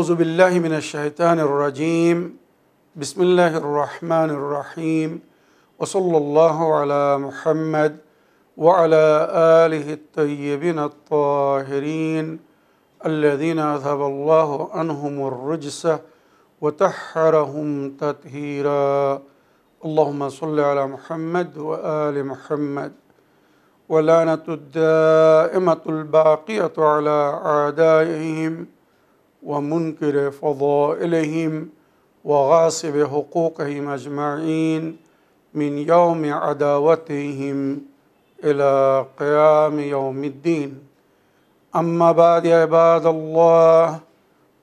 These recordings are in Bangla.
أعوذ بالله من الشيطان الرجيم بسم الله الرحمن الرحيم وصلى الله على محمد وعلى آله الطيبين الطاهرين الذين أذهب الله عنهم الرجس وطهرهم تطهيرا اللهم صل على محمد وآل محمد ولعنة الدائمة الباقية على أعدائهم ومنكر فضائلهم وغاصب حقوقهم أجمعين من يوم عداوتهم إلى قيام يوم الدين أما بعد يا عباد الله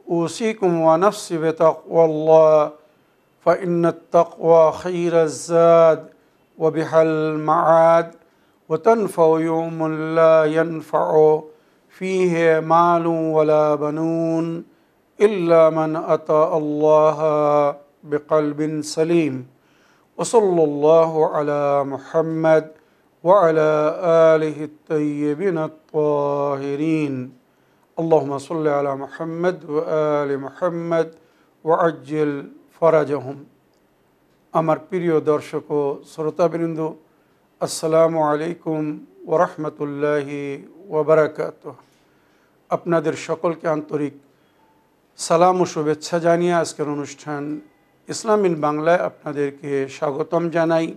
أوصيكم ونفسي بتقوى الله فإن التقوى خير الزاد وبها المعاد وتنفع يوم لا ينفع فيه مال ولا بنون إلا من أتى الله بقلب سليم وصلى الله على محمد وعلى آله الطيبين الطاهرين اللهم صل على محمد وآل محمد وعجل فرجهم আমার প্রিয় দর্শক ও শ্রোতাবৃন্দ আসসালামু আলাইকুম ওয়া রাহমাতুল্লাহি ওয়া বারাকাতুহু আপনাদের সকলকে আন্তরিক সালাম ও শুভেচ্ছা জানিয়ে আজকের অনুষ্ঠান ইসলাম ইন বাংলায় আপনাদেরকে স্বাগতম জানাই।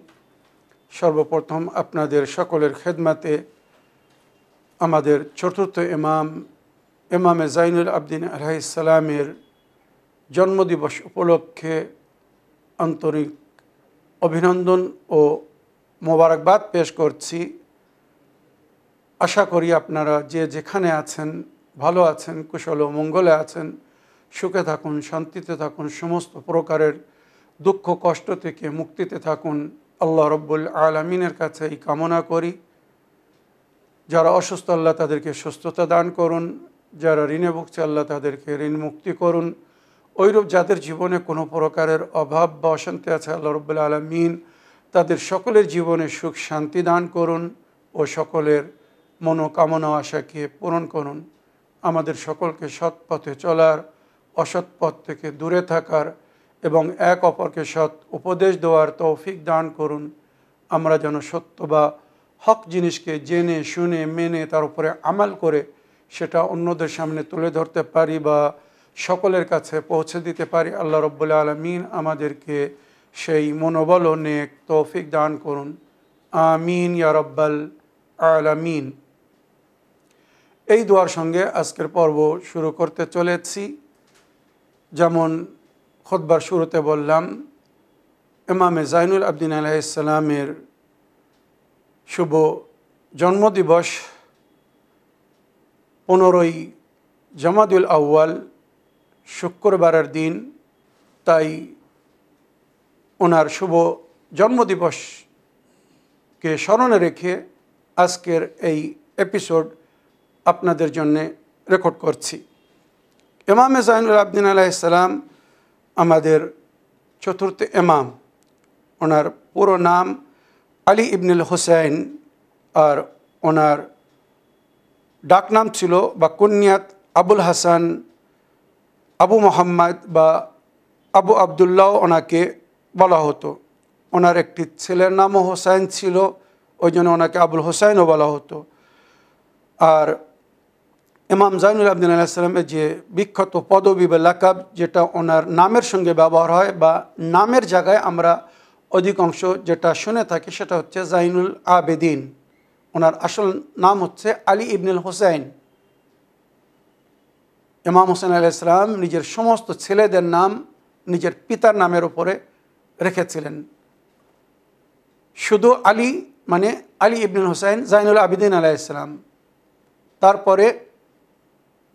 সর্বপ্রথম আপনাদের সকলের খেদমতে আমাদের চতুর্থ ইমামে জাইনুল আবদিন আলাইহিস সালামের জন্মদিবস উপলক্ষে আন্তরিক অভিনন্দন ও মোবারকবাদ পেশ করছি। আশা করি আপনারা যে যেখানে আছেন ভালো আছেন, কুশল ও মঙ্গলে আছেন, সুখে থাকুন, শান্তিতে থাকুন, সমস্ত প্রকারের দুঃখ কষ্ট থেকে মুক্তিতে থাকুন। আল্লাহ রব্বুল আলামিনের কাছে এই কামনা করি। যারা অসুস্থ আল্লাহ তাদেরকে সুস্থতা দান করুন, যারা ঋণে ভুগছে আল্লাহ তাদেরকে ঋণ মুক্তি করুন। ওইরূপ যাদের জীবনে কোনো প্রকারের অভাব বা অশান্তি আছে আল্লাহ রব্বুল আলামিন তাদের সকলের জীবনে সুখ শান্তি দান করুন ও সকলের মনোকামনা আশাকে পূরণ করুন। আমাদের সকলকে সৎ পথে চলার, অসৎ পথ থেকে দূরে থাকার এবং এক অপরকে সৎ উপদেশ দেওয়ার তৌফিক দান করুন। আমরা যেন সত্য বা হক জিনিসকে জেনে শুনে মেনে তার উপরে আমাল করে সেটা অন্যদের সামনে তুলে ধরতে পারি বা সকলের কাছে পৌঁছে দিতে পারি। আল্লাহ রব্বুল আলামিন আমাদেরকে সেই মনোবল ও নেক তৌফিক দান করুন। আমিন ইয়া রাব্বাল আলামিন। এই দোয়ার সঙ্গে আজকের পর্ব শুরু করতে চলেছি। যেমন খুতবার শুরুতে বললাম, ইমামে জাইনুল আবদিন আলাইহিস সালামের শুভ জন্মদিবস 15ই জামাদুল আউয়াল শুক্রবারের দিন। তাই ওনার শুভ জন্মদিবসকে স্মরণে রেখে আজকের এই এপিসোড আপনাদের জন্যে রেকর্ড করছি। ইমামে জাইনুল আবদিন আলাইহিস সালাম আমাদের চতুর্থ ইমাম। ওনার পুরো নাম আলী ইবনুল হুসাইন, আর ওনার ডাকনাম ছিল বা কুনিয়াত আবুল হাসান, আবু মোহাম্মদ বা আবু আবদুল্লাহ ওনাকে বলা হতো। ওনার একটি ছেলের নামও হোসাইন ছিল, ওই জন্য ওনাকে আবুল হোসাইনও বলা হতো। আর ইমাম জাইনুল আবদিন আলাইহিস সালামের যে বিখ্যাত পদবী বা লাকাব যেটা ওনার নামের সঙ্গে ব্যবহার হয় বা নামের জায়গায় আমরা অধিকাংশ যেটা শুনে থাকি সেটা হচ্ছে জাইনুল আবেদিন। ওনার আসল নাম হচ্ছে আলী ইবনুল হুসাইন। ইমাম হোসেন আলাইহিস সালাম নিজের সমস্ত ছেলেদের নাম নিজের পিতার নামের উপরে রেখেছিলেন। শুধু আলী মানে আলী ইবনুল হুসাইন জাইনুল আবেদিন আলাইহিস সালাম, তারপরে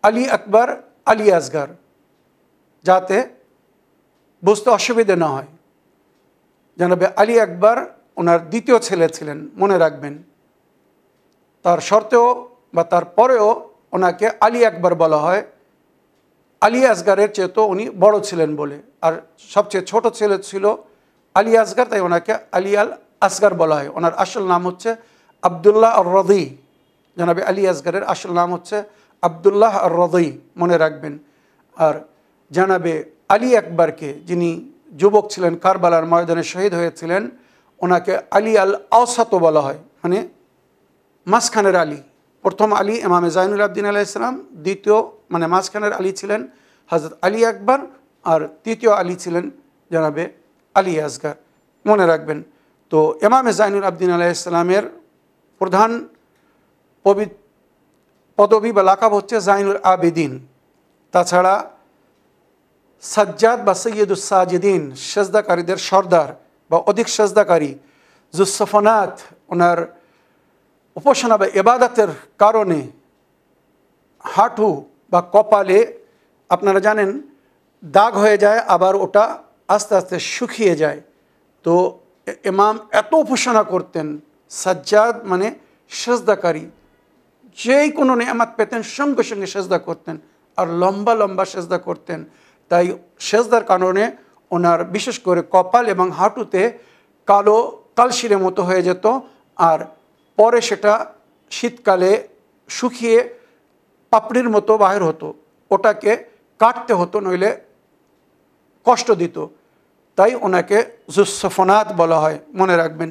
আলী আকবর, আলী আসগর, যাতে বুঝতে অসুবিধে না হয়। জানাবে আলী আকবর ওনার দ্বিতীয় ছেলে ছিলেন, মনে রাখবেন। তার সত্ত্বেও বা তারপরেও ওনাকে আলী আকবর বলা হয়, আলী আসগরের চেয়ে তো উনি বড় ছিলেন বলে। আর সবচেয়ে ছোট ছেলে ছিল আলী আসগর, তাই ওনাকে আলী আল আসগর বলা হয়। ওনার আসল নাম হচ্ছে আবদুল্লাহ আর রদি। জানাবে আলী আসগরের আসল নাম হচ্ছে আবদুল্লাহ আর রদি, মনে রাখবেন। আর জানাবে আলী আকবরকে, যিনি যুবক ছিলেন, কারবালার ময়দানে শহীদ হয়েছিলেন, ওনাকে আলী আল আওসাত বলা হয়, মানে মাঝখানের আলী। প্রথম আলী ইমামে জাইনুল আবদিন আলাইহিস সালাম, দ্বিতীয় মানে মাঝখানের আলী ছিলেন হযরত আলী আকবর, আর তৃতীয় আলী ছিলেন জানাবে আলী আসগর। মনে রাখবেন। তো ইমামে জাইনুল আবদিন আলাইহিস সালামের প্রধান পদবী বা লাকাব হচ্ছে জাইনুল আবেদিন। তাছাড়া সাজ্জাদ বা সৈয়দুস সাজিদিন, সেজদাকারীদের সর্দার বা অধিক সেজদাকারী। জুসফনাত, ওনার উপাসনা বা ইবাদতের কারণে হাঁটু বা কপালে আপনারা জানেন দাগ হয়ে যায়, আবার ওটা আস্তে আস্তে শুকিয়ে যায়। তো ইমাম এত উপাসনা করতেন, সাজ্জাদ মানে সেজদাকারী, যেই কোনো নেয়ামত পেতেন সঙ্গে সঙ্গে সেজদা করতেন, আর লম্বা লম্বা সেজদা করতেন। তাই সেজদার কারণে ওনার বিশেষ করে কপাল এবং হাঁটুতে কালো কালশিরের মতো হয়ে যেত, আর পরে সেটা শীতকালে শুকিয়ে পাপড়ির মতো বাহির হতো, ওটাকে কাটতে হতো, নইলে কষ্ট দিত। তাই ওনাকে জুসফনাত বলা হয়, মনে রাখবেন।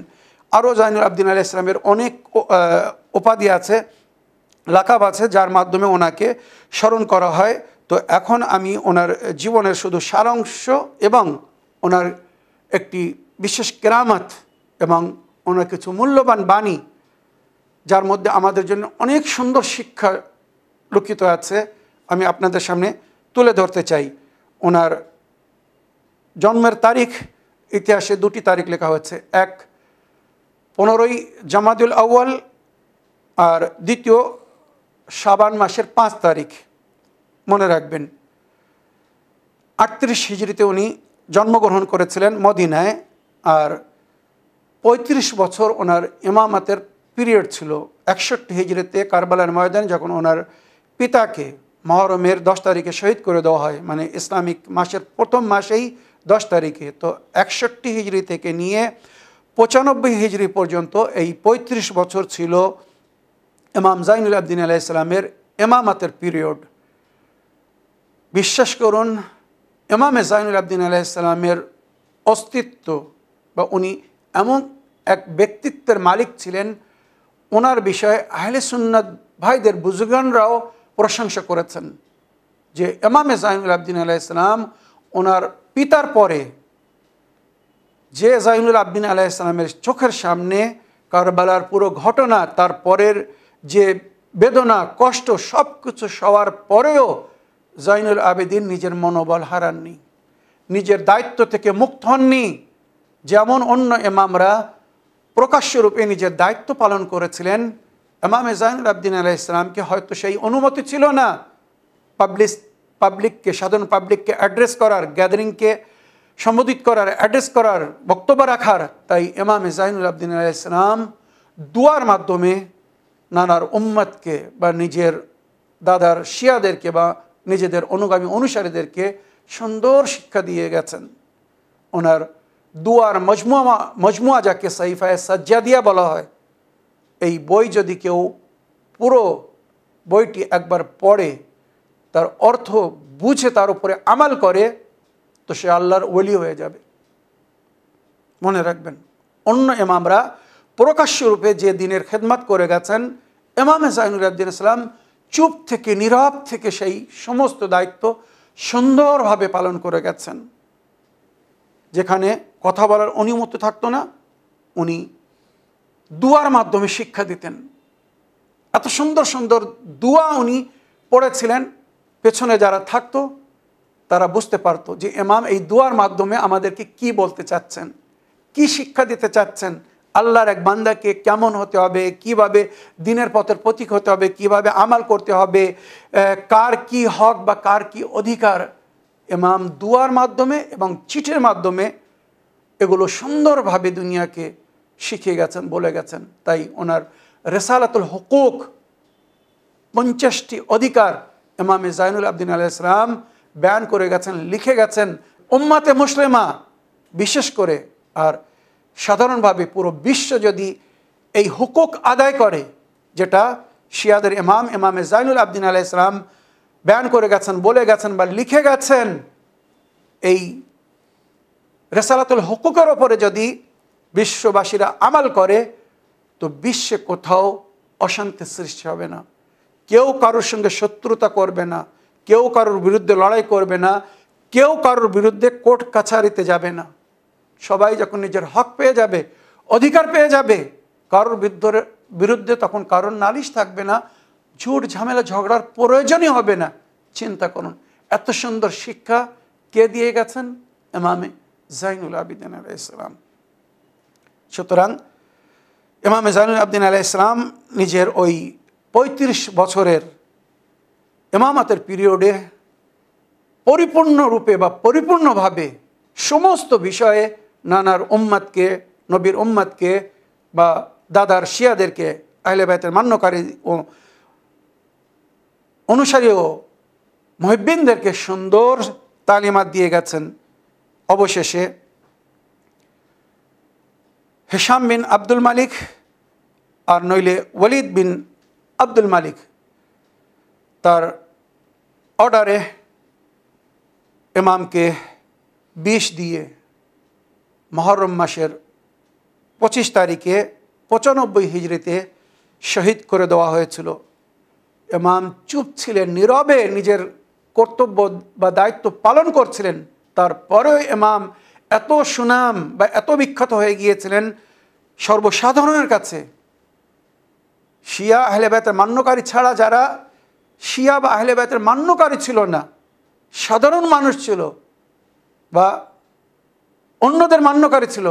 আরও জাইনুল আবদিন আলাইহিস সালামের অনেক উপাধি আছে, লাকাব আছে, যার মাধ্যমে ওনাকে স্মরণ করা হয়। তো এখন আমি ওনার জীবনের শুধু সারাংশ এবং ওনার একটি বিশেষ কেরামত এবং ওনার কিছু মূল্যবান বাণী, যার মধ্যে আমাদের জন্য অনেক সুন্দর শিক্ষা লুকিত আছে, আমি আপনাদের সামনে তুলে ধরতে চাই। ওনার জন্মের তারিখ ইতিহাসে দুটি তারিখ লেখা হয়েছে, এক 15ই জামাদুল আউয়াল, আর দ্বিতীয় শাবান মাসের 5 তারিখ। মনে রাখবেন 38 হিজরিতে উনি জন্মগ্রহণ করেছিলেন মদিনায়, আর 35 বছর ওনার ইমামাতের পিরিয়ড ছিল। 61 হিজরিতে কারবালার ময়দানে যখন ওনার পিতাকে মুহররমের 10 তারিখে শহীদ করে দেওয়া হয়, মানে ইসলামিক মাসের প্রথম মাসেই 10 তারিখে। তো 61 হিজরি থেকে নিয়ে 95 হিজরি পর্যন্ত এই 35 বছর ছিল ইমাম জাইনুল আবদিন আলাইহিস সালামের ইমামাতের পিরিয়ড। বিশ্বাস করুন, ইমামে জাইনুল আবদিন আলাইহিস সালামের অস্তিত্ব বা উনি এমন এক ব্যক্তিত্বের মালিক ছিলেন, ওনার বিষয়ে আহলে সুন্নাত ভাইদের বুজুর্গানরাও প্রশংসা করেছেন যে ইমামে জাইনুল আবদিন আলাইহিস সালাম ওনার পিতার পরে, যে জাইনুল আবদিন আলাইহিস সালামের চোখের সামনে কারবালার পুরো ঘটনা, তারপরের যে বেদনা কষ্ট সব কিছু সবার পরেও জাইনুল আবেদিন নিজের মনোবল হারাননি, নিজের দায়িত্ব থেকে মুক্ত হননি। যেমন অন্য ইমামরা প্রকাশ্যরূপে নিজের দায়িত্ব পালন করেছিলেন, ইমামে জাইনুল আবদিন আলাইহিস সালামকে হয়তো সেই অনুমতি ছিল না পাবলিককে, সাধারণ পাবলিককে অ্যাড্রেস করার, গ্যাদারিংকে সম্বোধিত করার, অ্যাড্রেস করার, বক্তব্য রাখার। তাই ইমামে জাইনুল আবদিন আলাইহিস সালাম দুয়ার মাধ্যমে নানার উম্মতকে বা নিজের দাদার শিয়াদেরকে বা নিজেদের অনুগামী অনুসারীদেরকে সুন্দর শিক্ষা দিয়ে গেছেন। ওনার দুয়ার মজমুয়া, যাকে সাইফায়ে সাজ্জাদিয়া বলা হয়, এই বই যদি কেউ পুরো বইটি একবার পড়ে, তার অর্থ বুঝে তার উপরে আমাল করে, তো সে আল্লাহর ওলি হয়ে যাবে। মনে রাখবেন, অন্য ইমামরা প্রকাশ্যরূপে যে দিনের খেদমত করে গেছেন, ইমামে জাইনুল আবদিন সালাম চুপ থেকে, নীরব থেকে সেই সমস্ত দায়িত্ব সুন্দরভাবে পালন করে গেছেন। যেখানে কথা বলার অনুমতি থাকতো না, উনি দুয়ার মাধ্যমে শিক্ষা দিতেন। এত সুন্দর সুন্দর দুয়া উনি পড়েছিলেন, পেছনে যারা থাকতো তারা বুঝতে পারতো যে ইমাম এই দুয়ার মাধ্যমে আমাদেরকে কি বলতে চাচ্ছেন, কি শিক্ষা দিতে চাচ্ছেন, আল্লাহর এক বান্দাকে কেমন হতে হবে, কিভাবে দিনের পথের প্রতীক হতে হবে, কিভাবে আমাল করতে হবে, কার কি হক বা কার কি অধিকার। ইমাম দুয়ার মাধ্যমে এবং চিঠির মাধ্যমে এগুলো সুন্দরভাবে দুনিয়াকে শিখিয়ে গেছেন, বলে গেছেন। তাই ওনার রেসালাতুল হুকুক, 50টি অধিকার ইমামে জাইনুল আবদিন আলাইহিস সালাম বয়ান করে গেছেন, লিখে গেছেন। উম্মাতে মুসলিমা বিশেষ করে আর সাধারণভাবে পুরো বিশ্ব যদি এই হুকুক আদায় করে, যেটা শিয়াদের ইমামে জাইনুল আবদিন আলাইহিস সালাম বয়ান করে গেছেন, বলে গেছেন বা লিখে গেছেন। এই রেসালাতুল হুকুকের ওপরে যদি বিশ্ববাসীরা আমাল করে তো বিশ্বে কোথাও অশান্তির সৃষ্টি হবে না, কেউ কারোর সঙ্গে শত্রুতা করবে না, কেউ কারোর বিরুদ্ধে লড়াই করবে না, কেউ কারোর বিরুদ্ধে কোর্ট কাছারিতে যাবে না। সবাই যখন নিজের হক পেয়ে যাবে, অধিকার পেয়ে যাবে, কারোর বিরুদ্ধে তখন কারোর নালিশ থাকবে না, ঝুট ঝামেলা ঝগড়ার প্রয়োজনই হবে না। চিন্তা করুন, এত সুন্দর শিক্ষা কে দিয়ে গেছেন? ইমামে জাইনুল আবিদিন আলাইহিস সালাম। সুতরাং ইমামে জাইনুল আবিদিন আলাইহিস সালাম নিজের ওই ৩৫ বছরের ইমামতের পিরিয়ডে পরিপূর্ণরূপে বা পরিপূর্ণভাবে সমস্ত বিষয়ে নানার উম্মাদকে, নবীর উম্মাদকে বা দাদার শিয়াদেরকে, আহলে বাইতের মান্যকারী ও অনুসারী ও মুহিব্বিনদেরকে সুন্দর তালিমাত দিয়ে গেছেন। অবশেষে হিশাম বিন আব্দুল মালিক আর নইলে ওয়ালিদ বিন আব্দুল মালিক তার অর্ডারে ইমামকে বিষ দিয়ে মুহররম মাসের 25 তারিখে 95 হিজরিতে শহীদ করে দেওয়া হয়েছিল। ইমাম চুপ ছিলেন, নীরবে নিজের কর্তব্য বা দায়িত্ব পালন করছিলেন। তারপরেও ইমাম এত সুনাম বা এত বিখ্যাত হয়ে গিয়েছিলেন সর্বসাধারণের কাছে। শিয়া আহলে বাইতের মান্যকারী ছাড়া যারা শিয়া বা আহলে বাইতের মান্যকারী ছিল না, সাধারণ মানুষ ছিল বা অন্যদের মান্যকারী ছিল,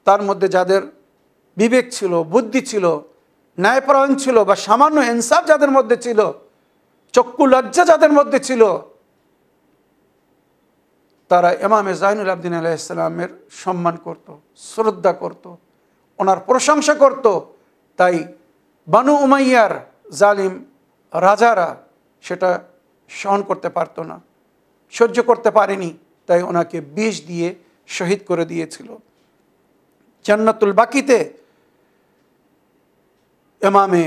তার মধ্যে যাদের বিবেক ছিল, বুদ্ধি ছিল, ন্যায়পরায়ণ ছিল বা সামান্য ইনসাফ যাদের মধ্যে ছিল, চক্ষু লজ্জা যাদের মধ্যে ছিল, তারা ইমামে জাইনুল আবিদিন আলাইহিস সালামের সম্মান করত, শ্রদ্ধা করত, ওনার প্রশংসা করত। তাই বানু উমাইয়ার জালিম রাজারা সেটা সহন করতে পারত না, সহ্য করতে পারেনি, তাই ওনাকে বিষ দিয়ে শহীদ করে দিয়েছিল। জান্নাতুল বাকিতে ইমামে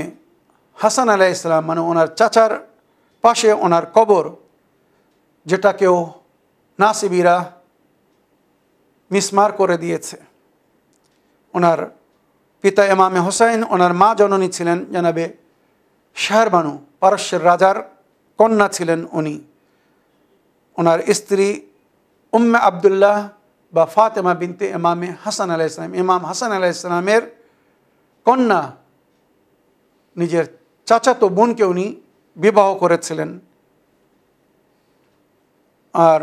হাসান আলাইহিস সালাম মানে ওনার চাচার পাশে ওনার কবর, যেটাকেও নাসিবিরা মিসমার করে দিয়েছে। ওনার পিতা ইমামে হোসাইন, ওনার মা জননী ছিলেন জানাবে শাহরবানু, পারস্যের রাজার কন্যা ছিলেন উনি। ওনার স্ত্রী উম্মে আবদুল্লাহ বা ফাতেমা বিনতে ইমামে হাসান আলাইহিস সালাম, ইমাম হাসান আলাইহিস সালামের কন্যা, নিজের চাচাতো বোনকে উনি বিবাহ করেছিলেন। আর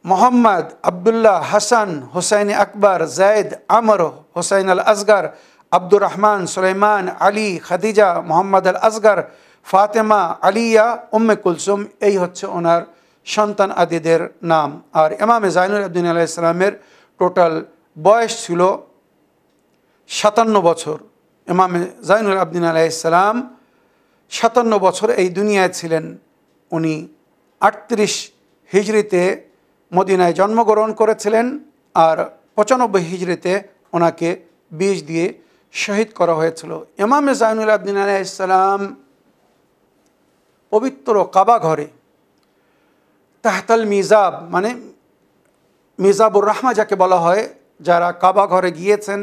মোহাম্মদ, আবদুল্লাহ, হাসান, হোসাইন আকবর, জায়দ, আমর, হোসাইন আল আসগর, আব্দুর রহমান, সুলাইমান, আলী, খাদিজা, মোহাম্মদ আল আসগর, ফাতেমা, আলিয়া, উম্মে কুলসুম, এই হচ্ছে ওনার সন্তান আদিদের নাম। আর ইমামে জাইনুল আবিদিন আলাইহিস সালামের টোটাল বয়স ছিল 57 বছর। ইমামে জাইনুল আবিদিন আলাইহিস সালাম 57 বছর এই দুনিয়ায় ছিলেন। উনি 38 হিজরিতে মদিনায় জন্মগ্রহণ করেছিলেন আর 95 হিজরিতে ওনাকে বিষ দিয়ে শহীদ করা হয়েছিল। ইমামে জাইনুল আবিদিন আলাইহিস সালাম পবিত্র কাবা ঘরে তাহতাল মিজাব মানে মিজাবুর রহমা যাকে বলা হয়, যারা কাবা ঘরে গিয়েছেন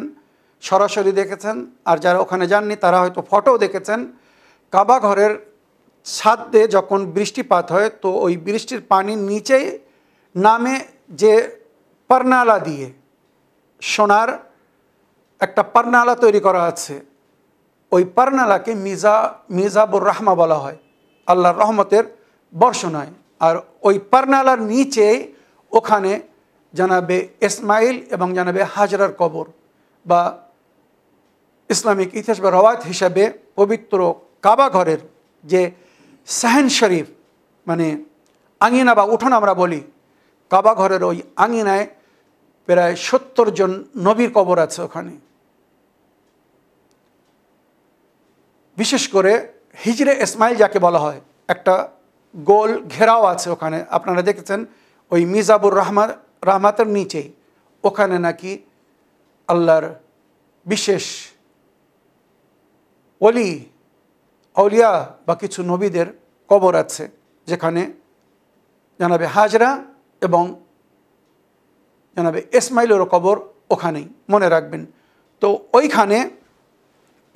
সরাসরি দেখেছেন, আর যারা ওখানে যাননি তারা হয়তো ফটো দেখেছেন। কাবা ঘরের ছাদে যখন বৃষ্টিপাত হয় তো ওই বৃষ্টির পানির নিচেই নামে যে পারনালা দিয়ে সোনার একটা পারনালা তৈরি করা আছে, ওই পারনালাকে মিজাবুর রহমা বলা হয়, আল্লাহর রহমতের বর্ষণায়। আর ওই পারনালার নিচে ওখানে জানাবে ইসমাইল এবং জানাবে হাজরার কবর, বা ইসলামিক ইতিহাস বা রওয়ায়াত হিসাবে পবিত্র কাবা ঘরের যে সাহেন শরীফ মানে আঙিনা বা উঠোন আমরা বলি, কাবা ঘরের ওই আঙিনায় প্রায় 70 জন নবীর কবর আছে ওখানে। বিশেষ করে হিজরে ইসমাইল যাকে বলা হয়, একটা গোল ঘেরাও আছে ওখানে, আপনারা দেখেছেন ওই মিজাবুর রহমাতের নিচেই। ওখানে নাকি আল্লাহর বিশেষ ওলি আউলিয়া বা কিছু নবীদের কবর আছে, যেখানে জানাবে হাজরা এবং জানাবে ইসমাইলেরও কবর ওখানেই, মনে রাখবেন। তো ওইখানে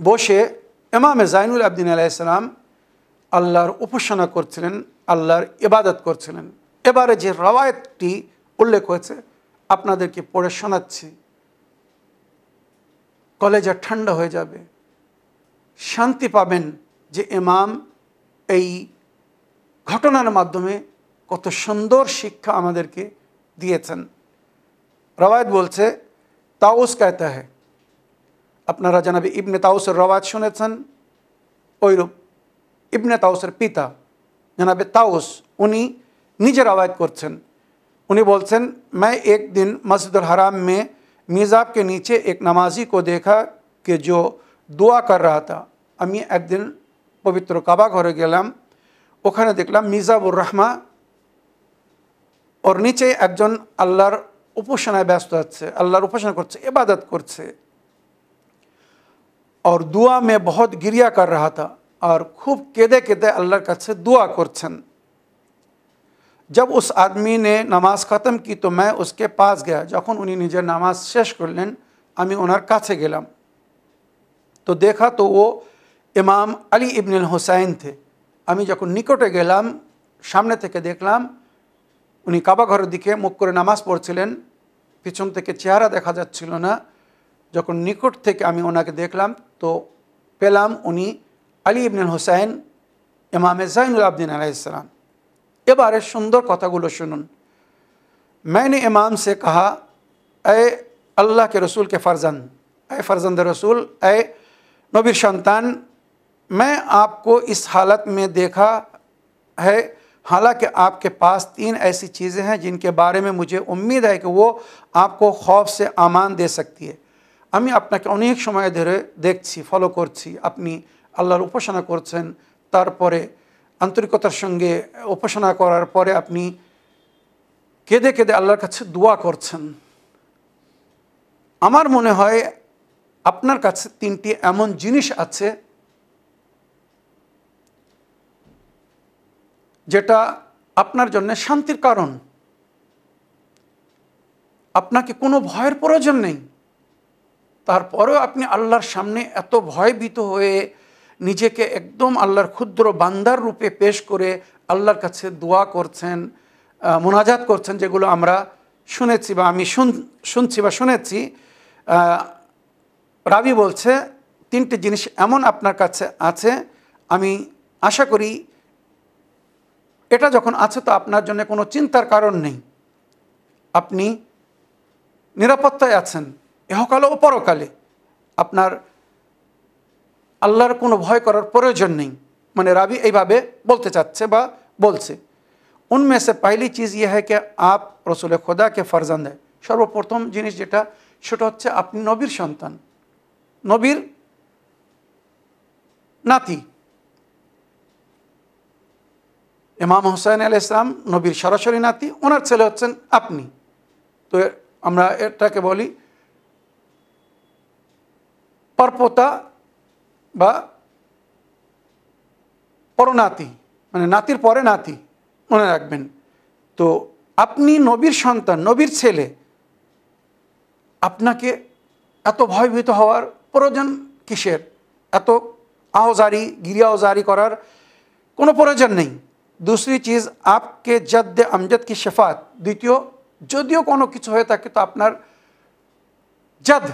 বসে ইমামে জাইনুল আবদিন আলাইহিস সালাম আল্লাহর উপাসনা করছিলেন, আল্লাহর ইবাদত করছিলেন। এবারে যে রওয়ায়াতটি উল্লেখ হয়েছে আপনাদেরকে পড়ে শোনাচ্ছি, কলেজা ঠান্ডা হয়ে যাবে, শান্তি পাবেন যে ইমাম এই ঘটনার মাধ্যমে কত সুন্দর শিক্ষা আমাদেরকে দিয়েছেন। রওয়ায়াত বলছে, তাউস कहता है, আপনারা জানাবে ইবনে তাউসের রওয়ায়াত শুনেছেন, ওইরূপ ইবনে তাউসের পিতা জানাবে তাউস উনি নিজে রওয়ায়াত করছেন। उन्हें बोलसन, मैं एक दिन मस्जिदुल हराम में मिज़ाब के नीचे एक नमाजी को देखा कि जो दुआ कर रहा था। আমি একদিন পবিত্র কাবা ঘরে গেলাম, ওখানে দেখলাম মিজাবুর রহমা ওর নিচে একজন আল্লাহর উপাসনায় ব্যস্ত আছে, আল্লাহর উপাসনা করছে, ইবাদত করছে। और दुआ में बहुत गिरिया कर रहा था, और खूब केदे केदे अल्लाहर काছে दुआ করছেন। जब उस आदमी ने नमाज ख़त्म की तो मैं उसके पास गया। যখন উনি নিজের নামাজ শেষ করলেন আমি ওনার কাছে গেলাম, তো देखा तो वो इमाम अली इब्न हुसैन थे। আমি যখন নিকটে গেলাম সামনে থেকে দেখলাম উনি কাবা ঘরের দিকে মুখ করে নামাজ পড়ছিলেন, পিছন থেকে চেহারা দেখা যাচ্ছিল না। যখন নিকট থেকে আমি ওনাকে দেখলাম তো পেলাম উনি আলী ইবনে হুসাইন ইমামে জাইনুল আবদিন আলাইহিস সালাম। এবারে সুন্দর কথাগুলো শুনুন। मैंने इमाम से कहा, ए अल्लाह के रसूल के फ़र्जंद, ए फ़र्जंद रसूल, ए नबीर संतान, मैं आपको इस हालत में देखा है, हालांकि आपके पास 3 ऐसी चीज़ें हैं जिनके बारे में मुझे उम्मीद है कि वो आपको खौफ से आमान दे सकती है। আমি আপনাকে অনেক সময় ধরে দেখছি, ফলো করছি, আপনি আল্লাহর উপাসনা করছেন, তারপরে আন্তরিকতার সঙ্গে উপাসনা করার পরে আপনি কেঁদে কেঁদে আল্লাহর কাছে দোয়া করছেন। আমার মনে হয় আপনার কাছে 3টি এমন জিনিস আছে যেটা আপনার জন্য শান্তির কারণ। আপনাকে কোনো ভয়ের প্রয়োজন নেই, তারপরেও আপনি আল্লাহর সামনে এত ভয়ভীত হয়ে নিজেকে একদম আল্লাহর ক্ষুদ্র বান্দার রূপে পেশ করে আল্লাহর কাছে দোয়া করছেন, মোনাজাত করছেন, যেগুলো আমরা শুনেছি বা আমি শুনছি বা শুনেছি। রাবি বলছে 3টি জিনিস এমন আপনার কাছে আছে, আমি আশা করি এটা যখন আছে তো আপনার জন্য কোনো চিন্তার কারণ নেই, আপনি নিরাপত্তায় আছেন ইহকালে ও পরকালে, আপনার আল্লাহর কোনো ভয় করার প্রয়োজন নেই। মানে রাবি এইভাবে বলতে চাচ্ছে বা বলছে। उनमें से पहली चीज़ यह है कि आप रसूल खुदा के फ़र्जंद हैं। সর্বপ্রথম জিনিস যেটা সেটা হচ্ছে আপনি নবীর সন্তান, নবীর নাতি। ইমাম হুসাইন আলাইহিস সালাম নবীর সরাসরি নাতি, ওনার ছেলে হচ্ছেন আপনি। তো আমরা এটাকে বলি পরপোতা বা পরনাতি, মানে নাতির পরে নাতি, মনে রাখবেন। তো আপনি নবীর সন্তান, নবীর ছেলে, আপনাকে এত ভয়ভীত হওয়ার প্রয়োজন কিসের? এত আহজারি गिरियाओजारी করার কোনো প্রয়োজন নেই। दूसरी चीज़ आपके जद्द अमजद की शफात। দ্বিতীয়, যদিও কোনো কিছু হয়ে থাকে তো আপনার জদ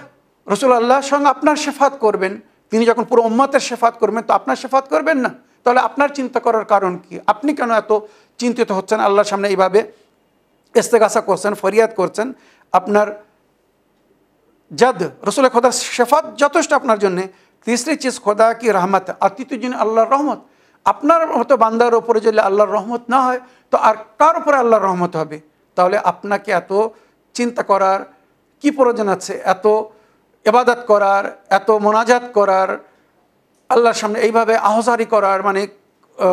রাসূলুল্লাহর সঙ্গে আপনার শেফাত করবেন। তিনি যখন পুরো উম্মতের শেফাত করবেন তো আপনার শেফাত করবেন না? তাহলে আপনার চিন্তা করার কারণ কি? আপনি কেন এত চিন্তিত হচ্ছেন আল্লাহর সামনে এইভাবে ইস্তেগাসা করছেন, ফরিয়াদ করছেন? আপনার जद रसूल खुदा शफात যথেষ্ট আপনার জন্য। तीसरी चीज़ खुदा की रहमत, আর তৃতীয় জিনিস আল্লাহর রহমত। আপনার মতো বান্দার উপরে যদি আল্লাহর রহমত না হয় তো আর কার উপরে আল্লাহর রহমত হবে? তাহলে আপনাকে এত চিন্তা করার কি প্রয়োজন আছে? এত ইবাদত করার, এত মোনাজাত করার, আল্লাহর সামনে এইভাবে আহজারি করার, মানে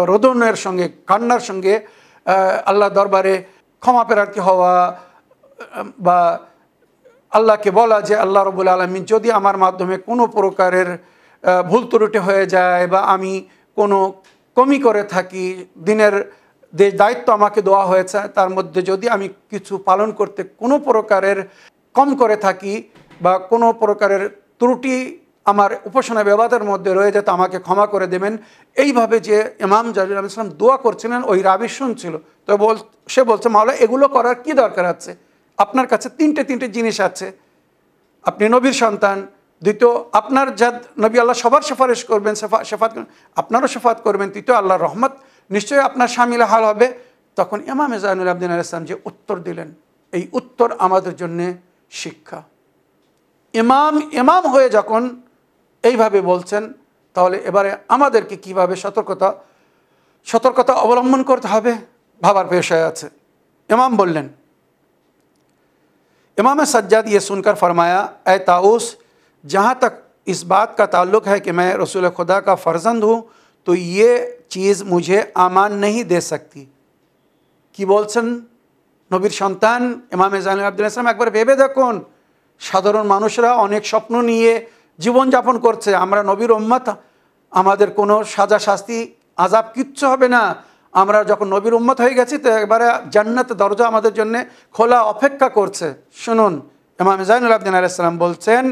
রোদনের সঙ্গে কান্নার সঙ্গে আল্লাহ দরবারে ক্ষমা প্রার্থী হওয়া বা আল্লাহকে বলা যে আল্লাহ রাব্বুল আলামিন যদি আমার মাধ্যমে কোনো প্রকারের ভুল ত্রুটি হয়ে যায় বা আমি কোনো কমি করে থাকি, দিনের যে দায়িত্ব আমাকে দেওয়া হয়েছে তার মধ্যে যদি আমি কিছু পালন করতে কোনো প্রকারের কম করে থাকি বা কোনো প্রকারের ত্রুটি আমার উপাসনা ব্যবহারের মধ্যে রয়ে যেত আমাকে ক্ষমা করে দেবেন। এইভাবে যে ইমাম জালিল আলাইহিস সালাম দোয়া করছিলেন, ওই রাবি শুনছিল। তো সে বলছে, মাওলা এগুলো করার কি দরকার আছে? আপনার কাছে তিনটে জিনিস আছে। আপনি নবীর সন্তান, দ্বিতীয় আপনার জাদ নবী আল্লাহ সবার সুপারিশ করবেন, শেফাত আপনারও শেফাত করবেন, তৃতীয় আল্লাহর রহমত নিশ্চয়ই আপনার শামিল হাল হবে। তখন ইমাম জাইনুল আবেদিন আলাইহিস সালাম যে উত্তর দিলেন, এই উত্তর আমাদের জন্য শিক্ষা। ইমাম হয়ে যখন এইভাবে বলছেন, তাহলে এবারে আমাদেরকে কিভাবে সতর্কতা অবলম্বন করতে হবে ভাবার বিষয় আছে। ইমাম বললেন, इमाम सज्जाद ये सुनकर फरमाया, ए ताऊस, जहाँ तक इस बात का ताल्लुक़ है कि मैं रसूल खुदा का फ़र्जंद हूँ, तो ये चीज़ मुझे आमान नहीं दे सकती। কি বলছেন? নবীর সন্তান ইমাম জাইনুল আবেদিন আলাইহিস সালাম, একবার ভেবে দেখুন, সাধারণ মানুষরা অনেক স্বপ্ন নিয়ে জীবনযাপন করছে। আমরা নবীর উম্মত, আমাদের কোনো সাজা শাস্তি আযাব কিচ্ছু হবে না। আমরা যখন নবীর উম্মত হয়ে গেছি তো এবারে জান্নাত দরজা আমাদের জন্য খোলা অপেক্ষা করছে। শুনুন, ইমাম জাইনুল আবেদিন আলাইহিস সালাম বলছেন,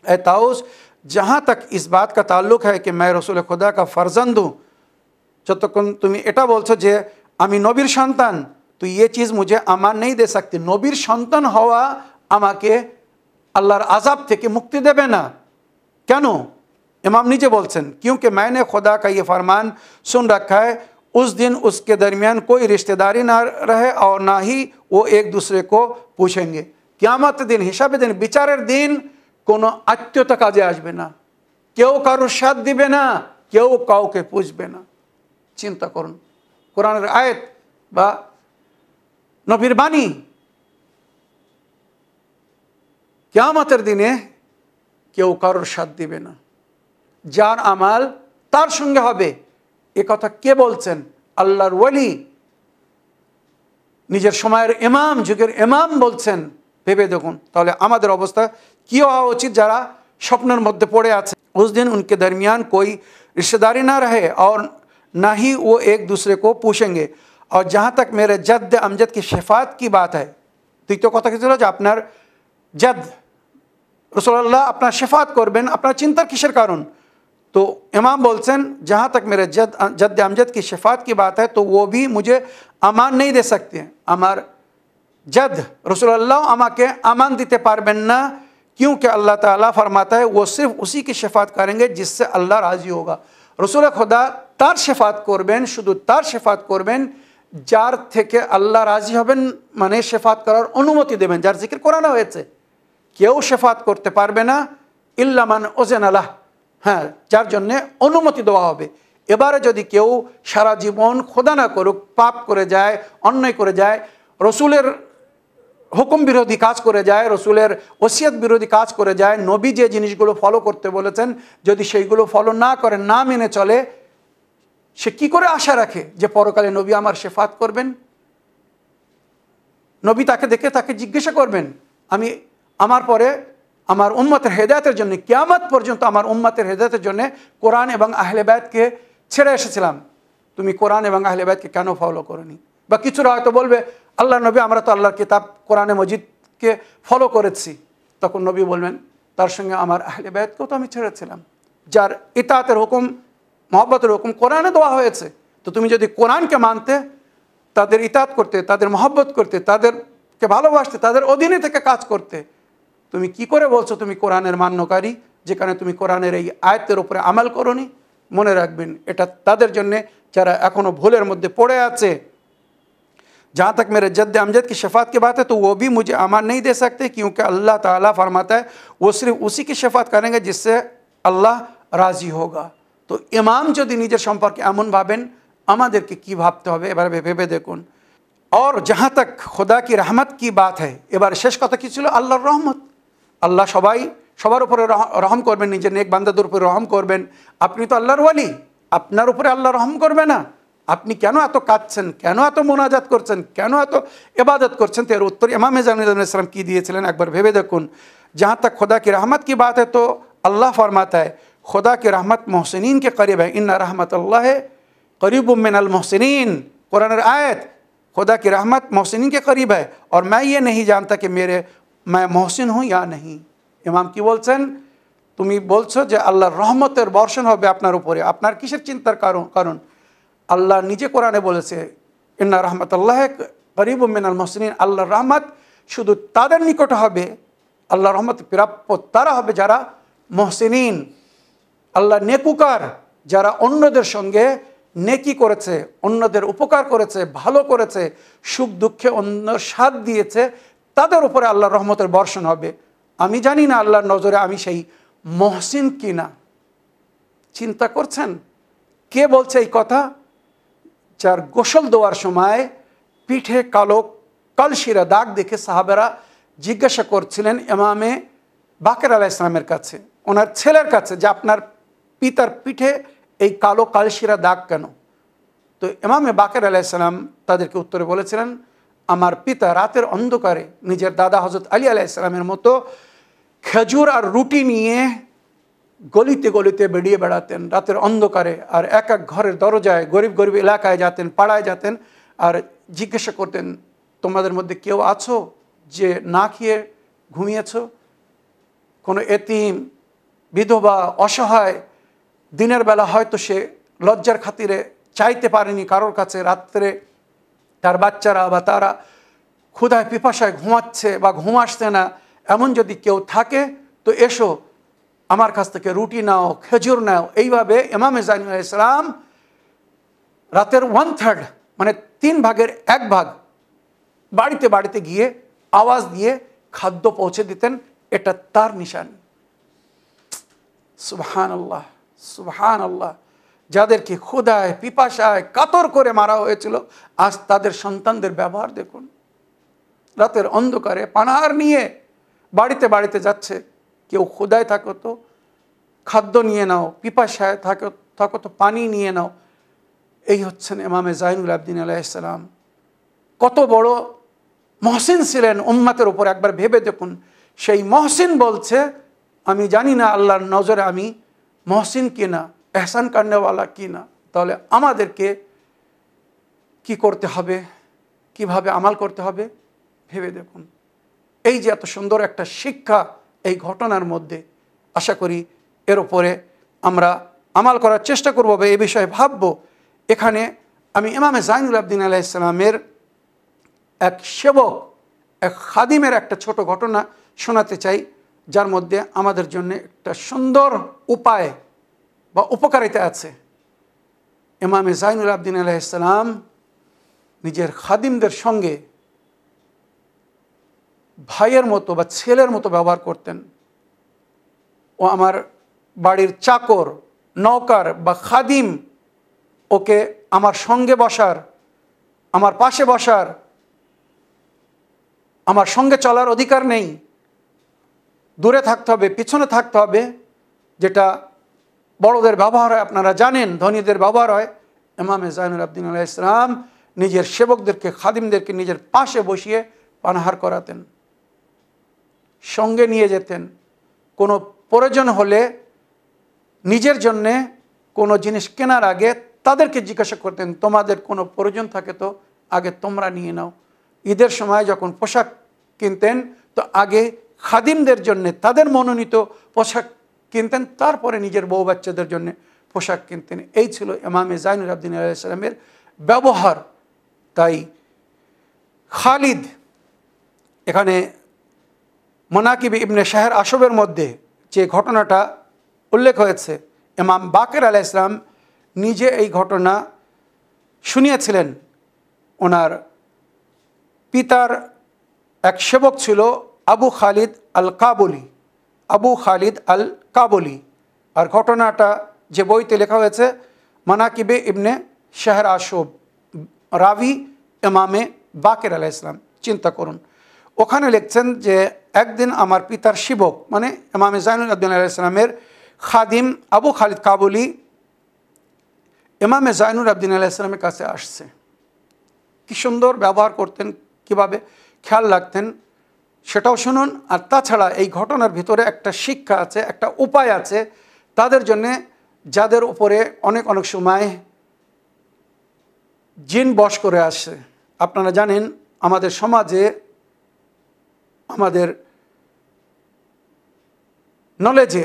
এ তাউস, जहाँ तक इस बात का ताल्लुक़ है कि मैं रसूल खुदा का फ़र्जंद हूँ, যতক্ষণ তুমি এটা বলছো যে আমি নবীর সন্তান, তো ये चीज़ मुझे अमान नहीं दे सकती। নবীর সন্তান হওয়া আমাকে আল্লাহর আযাব থেকে মুক্তি দেবে না। কেন? इमाम नीचे बोलছেন, क्योंकि मैंने खुदा का ये फरमान सुन रखा है, उस दिन उसके दरमियान कोई रिश्तेदारी ना रहे और ना ही वो एक दूसरे को पूछेंगे। কিয়ামত দিন, হিসাবের দিন, বিচারের দিন কোনো আত্মীয়তা কাজে আসবে না, কেউ কারোর সাথ দিবে না, কেউ কাউকে পুষবে না। চিন্তা করুন, কোরআনের আয়াত বা নবীর বাণী। কিয়ামতের দিনে কেউ কারোর সাথ দিবে না, যার আমাল তার সঙ্গে হবে। এ কথা কে বলছেন? আল্লাহর ওয়ালি, নিজের সময়ের ইমাম, যুগের ইমাম বলছেন। ভেবে দেখুন তাহলে আমাদের অবস্থা কি হওয়া উচিত যারা স্বপ্নের মধ্যে পড়ে আছে। उस दिन उनके दरमियान कोई रिश्तेदारी ना रहे और ना ही वो एक दूसरे को पूछेंगे। और जहाँ तक मेरे जद्द अमजद की शफात की बात है, তৃতীয় কথা কি ছিল যে আপনার জদ রাসূলুল্লাহ আপনার শফাত করবেন, আপনার চিন্তার কিসের কারণ? तो इमाम बोलছেন, जहाँ तक मेरे जद्द अमजद की शफात की बात है तो वो भी मुझे अमान नहीं दे सकते। আমার जद रसूलुल्लाह আমাকে আমান দিতে পারবেন না, क्योंकि अल्लाह ताला फरमाता है वो सिर्फ उसी की शफात करेंगे जिससे अल्लाह राज़ी होगा। रसूल खुदा তার शफात করবেন, শুধু তার शफात করবেন যার থেকে আল্লাহ রাজি হবেন, মানে शफात করার অনুমতি দেবেন, যার জিকির কোরআনে হয়েছে। কেউ शफात করতে পারবে না ইল্লা মান উযিনা লাহ, হ্যাঁ, যার জন্যে অনুমতি দেওয়া হবে। এবারে যদি কেউ সারা জীবন খোদা না করুক, পাপ করে যায়, অন্যায় করে যায়, রসুলের হুকুম বিরোধী কাজ করে যায়, রসুলের ওসিয়ত বিরোধী কাজ করে যায়, নবী যে জিনিসগুলো ফলো করতে বলেছেন যদি সেইগুলো ফলো না করে, না মেনে চলে, সে কি করে আশা রাখে যে পরকালে নবী আমার শেফাত করবেন? নবী তাকে দেখে তাকে জিজ্ঞাসা করবেন, আমি আমার পরে আমার উম্মতের হেদায়েতের জন্য, কিয়ামত পর্যন্ত আমার উম্মতের হেদায়েতের জন্য কোরআন এবং আহলে বায়তকে ছেড়ে এসেছিলাম, তুমি কোরআন এবং আহলে বায়তকে কেন ফলো করনি? বা কিছুরা হয়তো বলবে, আল্লাহ নবী আমরা তো আল্লাহর কিতাব কোরআনে মজিদকে ফলো করেছি। তখন নবী বলবেন, তার সঙ্গে আমার আহলে বায়তকেও তো আমি ছেড়েছিলাম, যার ইতাতের হুকুম, মহব্বতের হুকুম কোরআনে দেওয়া হয়েছে। তো তুমি যদি কোরআনকে মানতে, তাদের ইতাত করতে, তাদের মহব্বত করতে, তাদেরকে ভালোবাসতে, তাদের অধীনে থেকে কাজ করতে, তুমি কি করে বলছো তুমি কোরআনের মান্যকারী, যেখানে তুমি কোরআনের এই আয়াতের উপরে আমল করোনি? মনে রাখবেন, এটা তাদের জন্য যারা এখনো ভুলের মধ্যে পড়ে আছে। जहाँ तक मेरे जद्द अमजद की शफात की बात है तो वो भी मुझे अमान नहीं दे सकते, क्योंकि अल्लाह ताला फरमाता है वो सिर्फ उसी की शफात करेंगे जिससे अल्लाह राज़ी होगा। तो इमाम যদি নিজের সম্পর্কে এমন ভাবেন, আমাদেরকে কি ভাবতে হবে এবারে ভেবে দেখুন। और जहाँ तक खुदा की रहमत की बात है, এবার শেষ কথা কি ছিল? আল্লাহর রহমত। আল্লাহ সবার উপরে রহম করবেন, নিজের নেক বান্দাদের উপরে রহম করবেন। আপনি তো আল্লাহর ওয়ালি, আপনার উপরে আল্লাহ রহম করবে না? আপনি কেন এত কাঁদছেন, কেন এত মোনাজাত করছেন, কেন এত ইবাদত করছেন? তো এর উত্তর ইমাম জাইনুল আবেদিন আলাইহিস সালাম কি দিয়েছিলেন একবার ভেবে দেখুন। जहाँ तक खुदा की रहमत की बात है तो अल्लाह फरमाता है खुदा की रहमत मोहसिनीन के करीब है, इन्ना रहमतुल्लाह करीबुम मिनल मोहसिनीन, कुरान आयत, खुदा की रहमत मोहसिनीन के करीब है और मैं ये नहीं जानता कि मैं मोहसिन हूँ या नहीं। ইমাম কি বলছেন, তুমি বলছো যে আল্লাহর রহমতের বর্ষণ হবে আপনার উপরে, আপনার কিসের চিন্তার কারণ আল্লাহ নিজে কোরআনে বলেছে ইন্না রাহমাতুল্লাহ করিবুম মিনাল মুহসিনিন, আল্লাহর রহমত শুধু তাদের নিকট হবে, আল্লাহর রহমত প্রাপ্য তারা হবে যারা মুহসিনিন, আল্লাহ নেকুকার, যারা অন্যদের সঙ্গে নেকি করেছে, অন্যদের উপকার করেছে, ভালো করেছে, সুখ দুঃখে অন্য সাথ দিয়েছে, তাদের উপরে আল্লাহর রহমতের বর্ষণ হবে। আমি জানি না আল্লাহর নজরে আমি সেই মহসিন কিনা। চিন্তা করছেন কে বলছে এই কথা? যার গোসল দেওয়ার সময় পিঠে কালো কালশিরা দাগ দেখে সাহাবেরা জিজ্ঞাসা করছিলেন ইমামে বাকের আলাইহিস সালামের কাছে, ওনার ছেলের কাছে, যে আপনার পিতার পিঠে এই কালো কালশিরা দাগ কেন? তো ইমামে বাকের আলাইহিস সালাম তাদেরকে উত্তরে বলেছিলেন, আমার পিতা রাতের অন্ধকারে নিজের দাদা হযরত আলী আলাইহিস সালামের মতো খেজুর আর রুটি নিয়ে গলিতে গলিতে বেরিয়ে বেড়াতেন রাতের অন্ধকারে, আর এক এক ঘরের দরজায় গরিব গরিব এলাকায় যেতেন, পাড়ায় যেতেন, আর জিজ্ঞাসা করতেন তোমাদের মধ্যে কেউ আছো যে না খেয়ে ঘুমিয়েছ? কোনো এতিম, বিধবা, অসহায়, দিনের বেলা হয়তো সে লজ্জার খাতিরে চাইতে পারেনি কারোর কাছে, রাত্রে তার বাচ্চারা বা তারা ক্ষুধায় পিপাসায় ঘুমাচ্ছে বা ঘুম আসছে না, এমন যদি কেউ থাকে তো এসো আমার কাছ থেকে রুটি নাও, খেজুর নাও। এইভাবে ইমামে জাইনুল ইসলাম রাতের 1/3 মানে 3 ভাগের 1 ভাগ বাড়িতে বাড়িতে গিয়ে আওয়াজ দিয়ে খাদ্য পৌঁছে দিতেন। এটা তার নিশানি। সুবহানাল্লাহ, সুবহানাল্লাহ। যাদেরকে ক্ষুধায় পিপাসায় কাতর করে মারা হয়েছিল, আজ তাদের সন্তানদের ব্যবহার দেখুন। রাতের অন্ধকারে পানাহার নিয়ে বাড়িতে বাড়িতে যাচ্ছে, কেউ ক্ষুধায় থাকো তো খাদ্য নিয়ে নাও, পিপাসায় থাকো তো পানি নিয়ে নাও। এই হচ্ছেন ইমামে জাইনুল আবদিন আলাইহিস সালাম। কত বড় মহসিন ছিলেন উম্মতের উপর, একবার ভেবে দেখুন। সেই মহসিন বলছে আমি জানি না আল্লাহর নজরে আমি মহসিন কিনা, এহসান করনেওয়ালা কিনা। তাহলে আমাদেরকে কি করতে হবে, কিভাবে আমাল করতে হবে ভেবে দেখুন। এই যে এত সুন্দর একটা শিক্ষা এই ঘটনার মধ্যে, আশা করি এর উপরে আমরা আমাল করার চেষ্টা করব, এই বিষয়ে ভাববো। এখানে আমি ইমামে জাইনুল আবদিন আলাইহিস সালামের এক সেবক, এক খাদিমের একটা ছোট ঘটনা শোনাতে চাই, যার মধ্যে আমাদের জন্য একটা সুন্দর উপায় বা উপকারিতা আছে। ইমামে জাইনুল আবদিন আলাইহিস সালাম নিজের খাদিমদের সঙ্গে ভাইয়ের মতো বা ছেলের মতো ব্যবহার করতেন। ও আমার বাড়ির চাকর, নৌকার বা খাদিম, ওকে আমার সঙ্গে বসার, আমার পাশে বসার, আমার সঙ্গে চলার অধিকার নেই, দূরে থাকতে হবে, পিছনে থাকতে হবে। যেটা বড়দের ব্যবহার হয় আপনারা জানেন, ধনীদের ব্যবহার হয়। ইমামে জাইনুল আবদিন আলাইহিস সালাম নিজের সেবকদেরকে, খাদিমদেরকে নিজের পাশে বসিয়ে পানাহার করাতেন, সঙ্গে নিয়ে যেতেন। কোনো প্রয়োজন হলে নিজের জন্যে কোনো জিনিস কেনার আগে তাদেরকে জিজ্ঞাসা করতেন তোমাদের কোনো প্রয়োজন থাকে তো আগে তোমরা নিয়ে নাও। ঈদের সময় যখন পোশাক কিনতেন তো আগে খাদিমদের জন্যে তাদের মনোনীত পোশাক কিনতেন, তারপরে নিজের বউ বাচ্চাদের জন্য পোশাক কিনতেন। এই ছিল ইমামে জাইনুল আবদিন আলাইহিস সালামের ব্যবহার। তাই খালিদ, এখানে মানাকিব ইবনে শাহর আশবের মধ্যে যে ঘটনাটা উল্লেখ হয়েছে, ইমাম বাকের আলাইহিস সালাম নিজে এই ঘটনা শুনিয়েছিলেন। ওনার পিতার এক সেবক ছিল আবু খালিদ আল কাবুলি, আবু খালিদ আল কাবুলি। আর ঘটনাটা যে বইতে লেখা হয়েছে মানাকিবে ইবনে শাহর আশব, রাবি ইমামে বাকের আলাইহিস সালাম। চিন্তা করুন, ওখানে লিখছেন যে একদিন আমার পিতার সেবক মানে ইমামে জাইনুল আবদিন আলাইহিস সালামের খাদিম আবু খালিদ কাবুলি ইমামে জাইনুল আবদিন আলাইহিস সালামের কাছে আসছে। কি সুন্দর ব্যবহার করতেন, কিভাবে খেয়াল রাখতেন সেটাও শুনুন। আর তাছাড়া এই ঘটনার ভিতরে একটা শিক্ষা আছে, একটা উপায় আছে, তাদের জন্যে যাদের উপরে অনেক অনেক সময় জিন বশ করে আসে। আপনারা জানেন আমাদের সমাজে, আমাদের নলেজে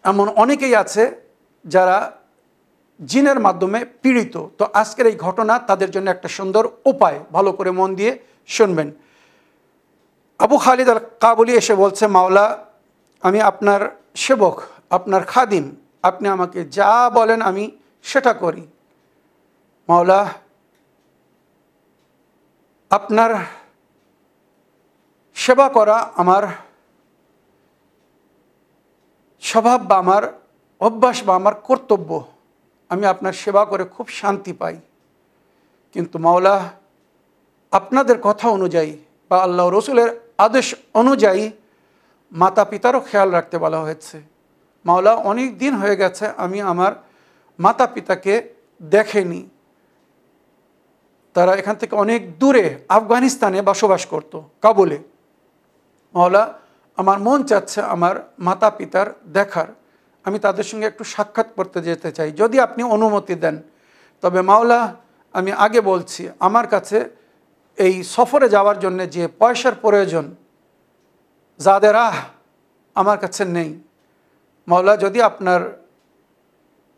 এমন অনেকেই আছে যারা জিনের মাধ্যমে পীড়িত। তো আজকের এই ঘটনা তাদের জন্য একটা সুন্দর উপায়, ভালো করে মন দিয়ে শুনবেন। আবু খালিদ আল কাবুলি এসে বলছে, মাওলা, আমি আপনার সেবক, আপনার খাদিম, আপনি আমাকে যা বলেন আমি সেটা করি। মাওলা, আপনার সেবা করা আমার স্বভাব বা আমার অভ্যাস বা আমার কর্তব্য, আমি আপনার সেবা করে খুব শান্তি পাই। কিন্তু মাওলা, আপনাদের কথা অনুযায়ী বা আল্লাহ রসুলের আদেশ অনুযায়ী মাতা পিতারও খেয়াল রাখতে বলা হয়েছে। মাওলা, অনেক দিন হয়ে গেছে আমি আমার মাতা পিতাকে দেখেনি, তারা এখান থেকে অনেক দূরে আফগানিস্তানে বসবাস করত, কাবুলে। মাওলা, আমার মন চাচ্ছে আমার মাতা পিতার দেখার, আমি তাদের সঙ্গে একটু সাক্ষাৎ করতে যেতে চাই, যদি আপনি অনুমতি দেন। তবে মাওলা, আমি আগে বলছি, আমার কাছে এই সফরে যাওয়ার জন্য যে পয়সার প্রয়োজন যাদের আমার কাছে নেই। মাওলা, যদি আপনার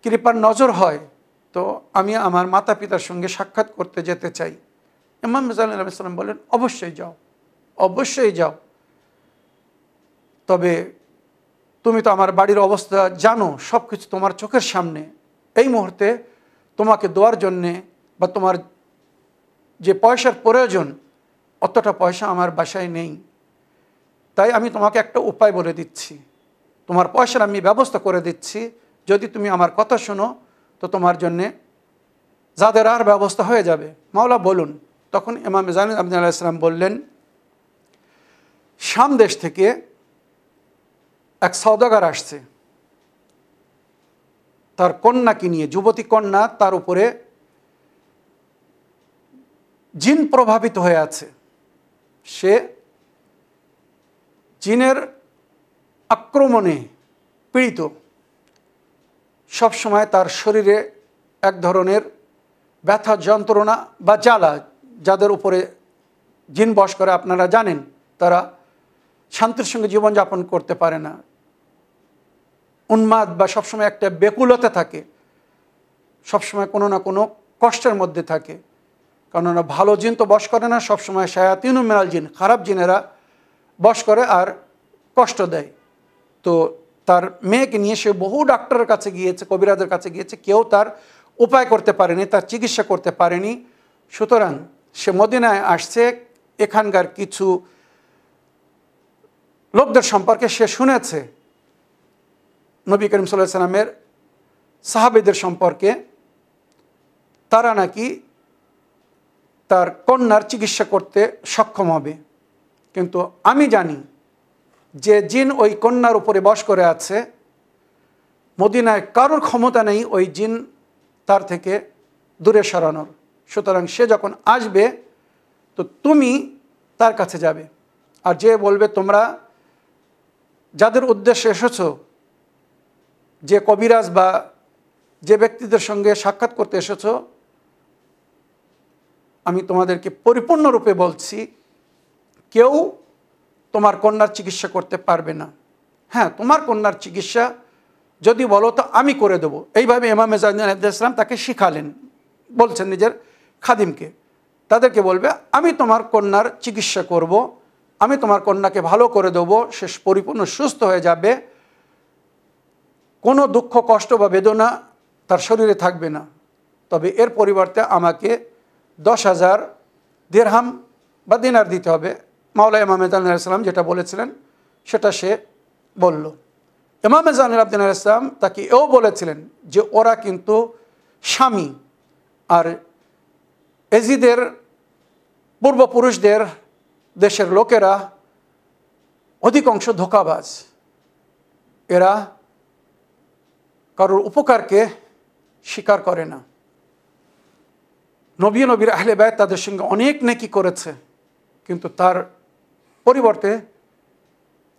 কৃপার নজর হয় তো আমি আমার মাতা পিতার সঙ্গে সাক্ষাৎ করতে যেতে চাই। ইমাম রাজা আলাইহিস সালাম বলেন, অবশ্যই যাও, অবশ্যই যাও। তবে তুমি তো আমার বাড়ির অবস্থা জানো, সব কিছু তোমার চোখের সামনে। এই মুহূর্তে তোমাকে দেওয়ার জন্যে বা তোমার যে পয়সার প্রয়োজন, অতটা পয়সা আমার বাসায় নেই। তাই আমি তোমাকে একটা উপায় বলে দিচ্ছি, তোমার পয়সার আমি ব্যবস্থা করে দিচ্ছি, যদি তুমি আমার কথা শোনো তো তোমার জন্যে যাদের আর ব্যবস্থা হয়ে যাবে। মাওলা বলুন। তখন ইমাম জাইনুল আবেদিন আলাইহিস সালাম বললেন, শাম দেশ থেকে এক সওদাগর আসছে, তার কন্যাকে নিয়ে, যুবতী কন্যা, তার উপরে জিন প্রভাবিত হয়ে আছে। সে জিনের আক্রমণে পীড়িত, সবসময় তার শরীরে এক ধরনের ব্যথা, যন্ত্রণা বা জ্বালা। যাদের উপরে জিন বশ করে আপনারা জানেন, তারা শান্তির সঙ্গে জীবনযাপন করতে পারে না, উন্মাদ বা সবসময় একটা ব্যাকুলতা থাকে, সবসময় কোনো না কোনো কষ্টের মধ্যে থাকে। কেননা ভালো জিন তো বশ করে না, সবসময় শায়াতিনুম মিনাল জিন, খারাপ জিনেরা বশ করে আর কষ্ট দেয়। তো তার মেয়েকে নিয়ে সে বহু ডাক্তারের কাছে গিয়েছে, কবিরাজের কাছে গিয়েছে, কেউ তার উপায় করতে পারেনি, তার চিকিৎসা করতে পারেনি। সুতরাং সে মদিনায় আসছে, এখানকার কিছু লোকদের সম্পর্কে সে শুনেছে, নবী করিম সাল্লাল্লাহু আলাইহি সাল্লামের সাহাবীদের সম্পর্কে, তারা নাকি তার কন্যার চিকিৎসা করতে সক্ষম হবে। কিন্তু আমি জানি যে জিন ওই কন্যার উপরে বশ করে আছে, মদিনায় কারোর ক্ষমতা নেই ওই জিন তার থেকে দূরে সরানোর। সুতরাং সে যখন আসবে তো তুমি তার কাছে যাবে, আর যে বলবে তোমরা যাদের উদ্দেশ্যে এসেছো, যে কবিরাজ বা যে ব্যক্তিদের সঙ্গে সাক্ষাৎ করতে এসেছো, আমি তোমাদেরকে পরিপূর্ণরূপে বলছি, কেউ তোমার কন্যার চিকিৎসা করতে পারবে না। হ্যাঁ, তোমার কন্যার চিকিৎসা যদি বলো তো আমি করে দেবো। এইভাবে ইমাম জাইনুল আবেদিন আলাইহিস সালাম তাকে শিখালেন, বলছেন নিজের খাদিমকে, তাদেরকে বলবে আমি তোমার কন্যার চিকিৎসা করব, আমি তোমার কন্যাকে ভালো করে দেবো, সে পরিপূর্ণ সুস্থ হয়ে যাবে, কোনো দুঃখ কষ্ট বা বেদনা তার শরীরে থাকবে না। তবে এর পরিবর্তে আমাকে 10,000 দিরহাম বা দিনার দিতে হবে। মাওলা ইমাম জাইনুল আলাইহিস সালাম যেটা বলেছিলেন সেটা সে বলল। ইমাম জাইনুল আবেদিন আলাইহিস সালাম তাকে এও বলেছিলেন যে ওরা কিন্তু স্বামী আর এজিদের পূর্বপুরুষদের দেশের লোকেরা অধিকাংশ ধোঁকাবাজ, এরা কারোর উপকারকে স্বীকার করে না। নবীর আহলে বায়ত তাদের সঙ্গে অনেক নেকি করেছে, কিন্তু তার পরিবর্তে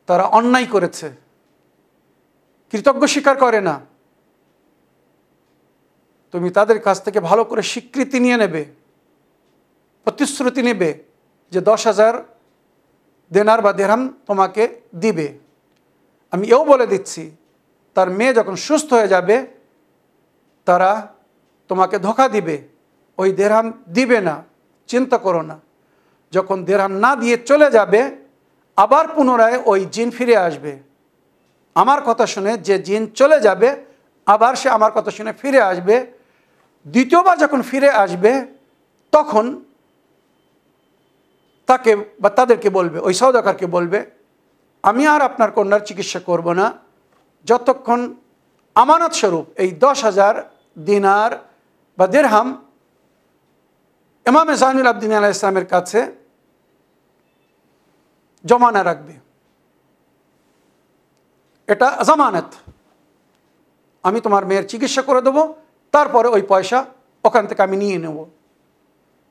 তারা অন্যায় করেছে। কৃতজ্ঞ স্বীকার করে না, তুমি তাদের কাছ থেকে ভালো করে স্বীকৃতি নিয়ে নেবে, প্রতিশ্রুতি নেবে যে 10,000 দিনার বা দিরহাম তোমাকে দিবে। আমি এও বলে দিচ্ছি, তার মেয়ে যখন সুস্থ হয়ে যাবে তারা তোমাকে ধোঁকা দিবে, ওই দিরহাম দিবে না, চিন্তা করো না। যখন দিরহাম না দিয়ে চলে যাবে আবার পুনরায় ওই জিন ফিরে আসবে। আমার কথা শুনে যে জিন চলে যাবে আবার সে আমার কথা শুনে ফিরে আসবে। দ্বিতীয়বার যখন ফিরে আসবে তখন তাকে বা তাদেরকে বলবে, ওই সওদাগরকে বলবে, আমি আর আপনার কন্যার চিকিৎসা করব না যতক্ষণ আমানত স্বরূপ এই 10,000 দিনার বা দিরহাম ইমামে জাইনুল আবদিন আলাইহিস সালামের কাছে জমা না রাখবে। এটা জামানত, আমি তোমার মেয়ের চিকিৎসা করে দেবো, তারপরে ওই পয়সা ওখান থেকে আমি নিয়ে নেব।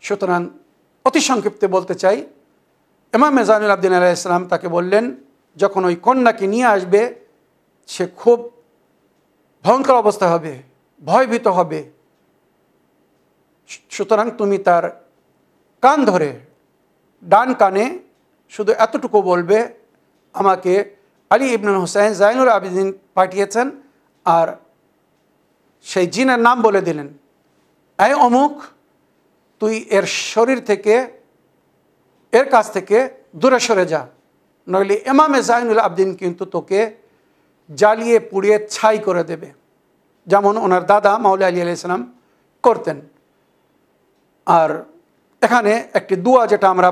সুতরাং অতি সংক্ষিপ্তে বলতে চাই, ইমামে জাইনুল আবদিন আলাইহিস সালাম তাকে বললেন, যখন ওই কন্যাকে নিয়ে আসবে সে খুব ভয়ঙ্কর অবস্থা হবে, ভয়ভীত হবে। সুতরাং তুমি তার কান ধরে ডান কানে শুধু এতটুকু বলবে, আমাকে আলী ইবনুল হুসাইন জাইনুল আবেদিন পাঠিয়েছেন, আর সেই জিনের নাম বলে দিলেন, এই অমুক, তুই এর শরীর থেকে, এর কাছ থেকে দূরে সরে যা, নইলে ইমামে জাইনুল আবেদিন কিন্তু তোকে জ্বালিয়ে পুড়িয়ে ছাই করে দেবে, যেমন ওনার দাদা মাওলা আলী আলাইহিস সালাম করতেন। আর এখানে একটি দোয়া যেটা আমরা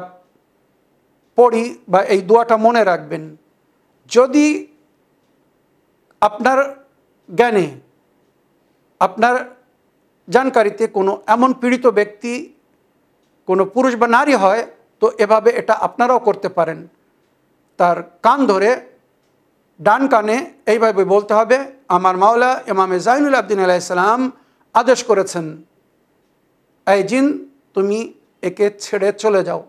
পড়ি বা এই দোয়াটা মনে রাখবেন, যদি আপনার জ্ঞানে, আপনার জানকারিতে কোনো এমন পীড়িত ব্যক্তি, কোনো পুরুষ বা নারী হয়, তো এভাবে এটা আপনারাও করতে পারেন। তার কান ধরে ডান কানে এইভাবে বলতে হবে, আমার মাওলা ইমামে জাইনুল আবেদিন আলাইহিস সালাম আদেশ করেছেন, এই জিন তুমি একে ছেড়ে চলে যাও,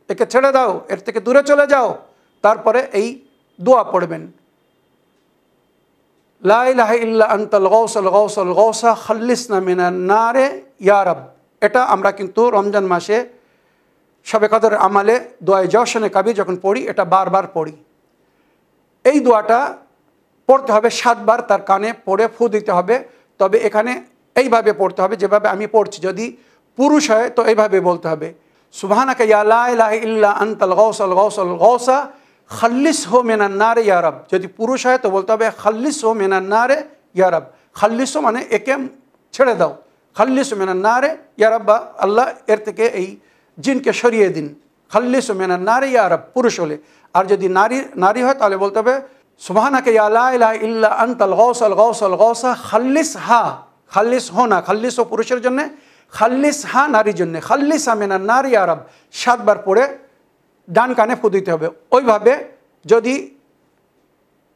একে ছেড়ে দাও, এর থেকে দূরে চলে যাও। তারপরে এই দোয়া পড়বেন, লা ইলাহা ইল্লা আনতাল গাউসাল গাউসাল গাউসা খাল্লিসনা মিনান নারে ইয়া রাব। এটা আমরা কিন্তু রমজান মাসে শবে কদরের আমালে দোয়ায়ে জওশনে কাবির যখন পড়ি, এটা বারবার পড়ি। এই দোয়াটা পড়তে হবে 7 বার, তার কানে পড়ে ফু দিতে হবে। তবে এখানে এইভাবে পড়তে হবে যেভাবে আমি পড়ছি। যদি পুরুষ হয় তো এইভাবে বলতে হবে, সুবহানাকা ইয়া লা ইলাহা ইল্লা আনতাল গাউসাল গাউসাল গাউসা খাল্লিসহু মিনান নারে ইয়া রাব। যদি পুরুষ হয় তো বলতে হবে খাল্লিসহু মিনান নারে ইয়া রাব। খাল্লিসহু মানে একে ছেড়ে দাও, খাল্লিসহু মিনান নারে ইয়া রাব, আল্লাহ এর থেকে এই জিনকে সরিয়ে দিন, খাল্লিসহু মিনান নারে ইয়া রাব, পুরুষ হলে। আর যদি নারী হয় তাহলে বলতে হবে সুবহানাকা ইয়া লা ইলাহা ইল্লা আনতাল গাউসাল গাউসাল গাউসা খাল্লিসহা, খাল্লিস হো না, খাল্লিস ও পুরুষের জন্য, খাল্লিস হা নারীর জন্য, খাল্লিস হা মিনান নার ইয়া রাব। 7 বার পড়ে ডান কানে ফু দিতে হবে। ওইভাবে যদি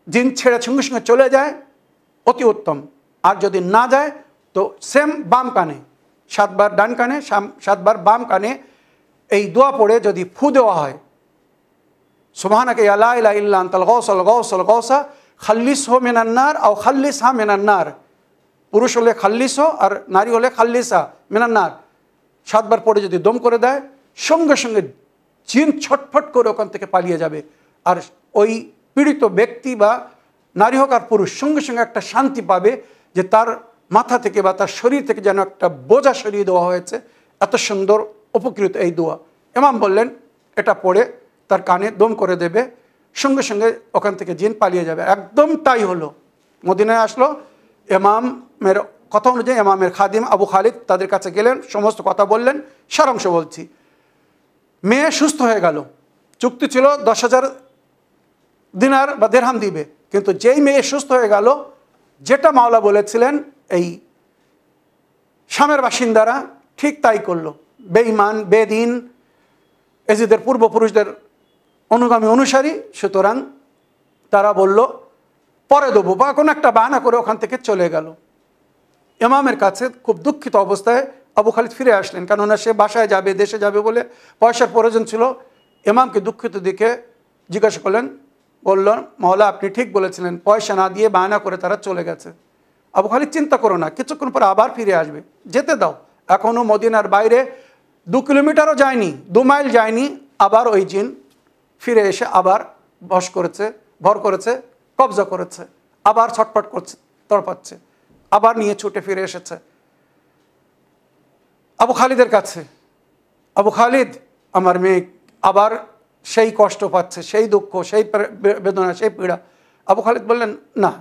জিন ছেড়ে সঙ্গে সঙ্গে চলে যায় অতি উত্তম, আর যদি না যায় তো সেম বাম কানে 7 বার ডান কানে, 7 বার বাম কানে এই দোয়া পড়ে যদি ফু দেওয়া হয়, সুবহানাকা ইয়া লা ইলাহা ইল্লা আনতাল গাউসাল গাউসাল গাউসা খাল্লিসহু মিনান নার আও খাল্লিসহা মিনান নার। পুরুষ হলে খাল্লিসহু আর নারী হলে খাল্লিসা মিনান নার। 7 বার পড়ে যদি দম করে দেয়, সঙ্গে সঙ্গে জিন ছটফট করে ওখান থেকে পালিয়ে যাবে। আর ওই পীড়িত ব্যক্তি বা নারী হোক আর পুরুষ, সঙ্গে সঙ্গে একটা শান্তি পাবে যে তার মাথা থেকে বা তার শরীর থেকে যেন একটা বোঝা সরিয়ে দেওয়া হয়েছে। এত সুন্দর উপকৃত এই দোয়া। ইমাম বললেন এটা পড়ে তার কানে দম করে দেবে, সঙ্গে সঙ্গে ওখান থেকে জিন পালিয়ে যাবে। একদম তাই হলো। মদিনায় আসলো, ইমামের কথা অনুযায়ী ইমামের খাদিম আবু খালিদ তাদের কাছে গেলেন, সমস্ত কথা বললেন। সারাংশ বলছি, মেয়ে সুস্থ হয়ে গেল। চুক্তি ছিল 10,000 দিনার বা দিরহাম দিবে, কিন্তু যেই মেয়ে সুস্থ হয়ে গেল, যেটা মাওলা বলেছিলেন এই শামের বাসিন্দারা ঠিক তাই করলো। বেঈমান, বেদিন, এজিদের পূর্বপুরুষদের অনুগামী অনুসারী। সুতরাং তারা বলল পরে দেবো, বা কোনো একটা বাহানা করে ওখান থেকে চলে গেল। ইমামের কাছে খুব দুঃখিত অবস্থায় আবু খালিদ ফিরে আসলেন, কেননা সে বাসায় যাবে, দেশে যাবে বলে পয়সার প্রয়োজন ছিল। ইমামকে দুঃখিত দেখে জিজ্ঞাসা করলেন, বলল, মাওলা আপনি ঠিক বলেছিলেন, পয়সা না দিয়ে বায়না করে তারা চলে গেছে। আবু খালিদ চিন্তা করো না, কিছুক্ষণ পরে আবার ফিরে আসবে, যেতে দাও। এখনও মদিনার বাইরে 2 কিলোমিটারও যায়নি, 2 মাইল যায়নি, আবার ওই জিন ফিরে এসে আবার ভর করেছে, কবজা করেছে, আবার ছটফট করছে, তড়পাচ্ছে, আবার নিয়ে ছুটে ফিরে এসেছে আবু খালিদের কাছে। আবু খালিদ, আমার মেয়ে আবার সেই কষ্ট পাচ্ছে, সেই দুঃখ, সেই বেদনা, সেই পীড়া। আবু খালিদ বললেন, না,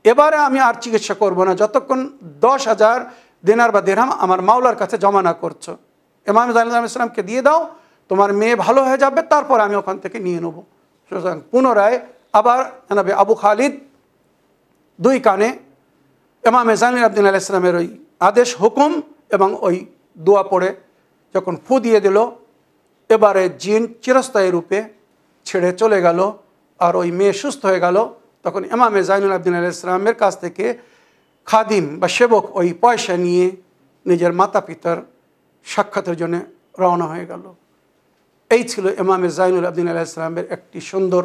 এবারে আমি আর চিকিৎসা করব না যতক্ষণ 10,000 দিনার বা দিরহাম আমার মাওলার কাছে জমা না করছো। ইমাম জাইনুল আবদিন ইসলামকে দিয়ে দাও, তোমার মেয়ে ভালো হয়ে যাবে, তারপর আমি ওখান থেকে নিয়ে নেব। সুতরাং পুনরায় আবার জানাবে আবু খালিদ 2 কানে ইমাম জাইনুল আবদিন আলাইহিস সালামের ওই আদেশ, হুকুম এবং ওই দোয়া পড়ে যখন ফু দিয়ে দিল, এবারে জিন চিরস্থায়ী রূপে ছেড়ে চলে গেল আর ওই মেয়ে সুস্থ হয়ে গেল। তখন ইমাম জাইনুল আবদিন আলাইহিস সালামের কাছ থেকে খাদিম বা সেবক ওই পয়সা নিয়ে নিজের মাতা পিতার সাক্ষাতের জন্য রওনা হয়ে গেল। এই ছিল ইমাম জাইনুল আবদিন আলাইহিস সালামের একটি সুন্দর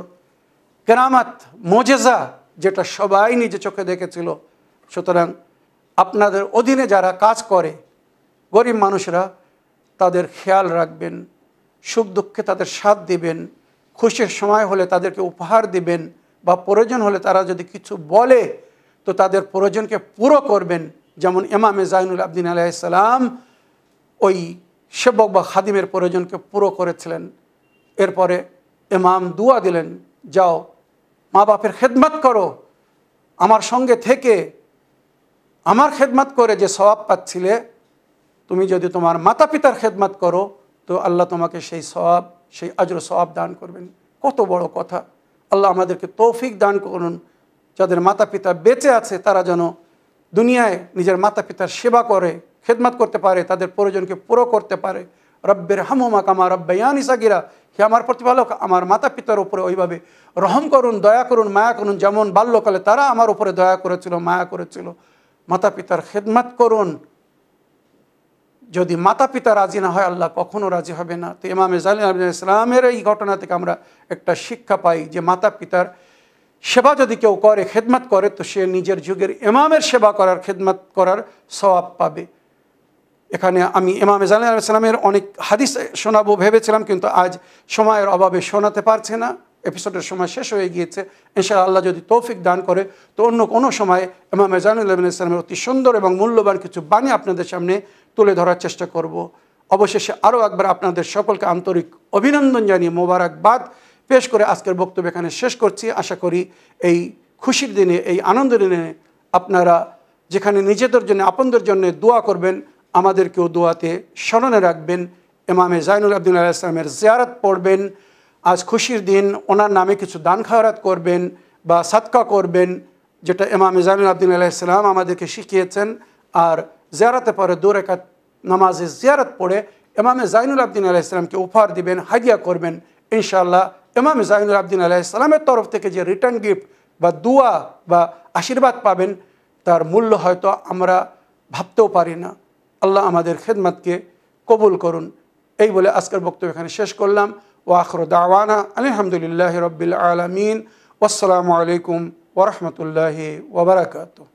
কেরামাত, মোজেজা, যেটা সবাই নিজে চোখে দেখেছিল। সুতরাং আপনাদের অধীনে যারা কাজ করে, গরিব মানুষরা, তাদের খেয়াল রাখবেন, সুখ দুঃখে তাদের সাথ দিবেন, খুশির সময় হলে তাদেরকে উপহার দিবেন, বা প্রয়োজন হলে তারা যদি কিছু বলে তো তাদের প্রয়োজনকে পুরো করবেন। যেমন ইমাম জাইনুল আবদিন আলাইহিস সালাম ওই সেবক বা খাদিমের প্রয়োজনকে পুরো করেছিলেন। এরপরে ইমাম দুয়া দিলেন, যাও মা বাপের খেদমত করো, আমার সঙ্গে থেকে আমার খেদমত করে যে সওয়াব পাচ্ছিলে, তুমি যদি তোমার মাতা পিতার খেদমত করো তো আল্লাহ তোমাকে সেই সওয়াব, সেই আজর সওয়াব দান করবেন। কত বড় কথা! আল্লাহ আমাদেরকে তৌফিক দান করুন, যাদের মাতা পিতা বেঁচে আছে তারা যেন দুনিয়ায় নিজের মাতা পিতার সেবা করে, খেদমত করতে পারে, তাদের প্রয়োজনকে পুরো করতে পারে। রব্বের হামহুমা কামা রাব্বায়ানি সাগীরা, হে আমার প্রতিপালক, আমার মাতা পিতার উপরে ওইভাবে রহম করুন, দয়া করুন, মায়া করুন, যেমন বাল্যকালে তারা আমার উপরে দয়া করেছিল, মায়া করেছিল। মাতা পিতার খেদমত করুন। যদি মাতা পিতা রাজি না হয়, আল্লাহ কখনো রাজি হবে না। তো ইমাম জাইনুল আবদিন ইসলামের এই ঘটনা থেকে আমরা একটা শিক্ষা পাই যে মাতা পিতার সেবা যদি কেউ করে, খেদমত করে, তো সে নিজের যুগের ইমামের সেবা করার, খেদমত করার সওয়াব পাবে। এখানে আমি ইমাম জাইনুল আবদিন ইসলামের অনেক হাদিস শোনাবো ভেবেছিলাম, কিন্তু আজ সময়ের অভাবে শোনাতে পারছে না, এপিসোডের সময় শেষ হয়ে গিয়েছে। ইনশাআল্লাহ যদি তৌফিক দান করে তো অন্য কোনো সময় ইমাম জাইনুল আবদিন ইসলামের অতি সুন্দর এবং মূল্যবান কিছু বাণী আপনাদের সামনে তুলে ধরার চেষ্টা করব। অবশেষে আরও একবার আপনাদের সকলকে আন্তরিক অভিনন্দন জানিয়ে মোবারকবাদ পেশ করে আজকের বক্তব্য এখানে শেষ করছি। আশা করি এই খুশির দিনে, এই আনন্দের দিনে আপনারা যেখানে নিজেদের জন্য, আপনদের জন্য দোয়া করবেন, আমাদেরকেও দোয়াতে স্মরণে রাখবেন। ইমামে জাইনুল আবদিন আলাইহিস সালামের জিয়ারত পড়বেন। আজ খুশির দিন, ওনার নামে কিছু দান খায়রাত করবেন বা সাদকা করবেন, যেটা ইমামে জাইনুল আবদিন আলাইহিস সালাম আমাদেরকে শিখিয়েছেন। আর জিয়ারতে পরে 2 রাকাত নামাজে জিয়ারত পড়ে ইমামে জাইনুল আবদিন আলাইহিস সালামকে উপহার দিবেন, হাদিয়া করবেন। ইনশাআল্লাহ ইমামে জাইনুল আবদিন আলাইহিস সালামের তরফ থেকে যে রিটার্ন গিফট বা দুয়া বা আশীর্বাদ পাবেন, তার মূল্য হয়তো আমরা ভাবতেও পারি না। আল্লাহ আমাদের খেদমতকে কবুল করুন। এই বলে আজকের বক্তব্য এখানে শেষ করলাম। ওয়া আখিরু দাওয়ানা আলহামদুলিল্লাহি রাব্বিল আলামিন। ওয়াসসালামু আলাইকুম ওয়া রাহমাতুল্লাহি ওয়া বারাকাতুহু।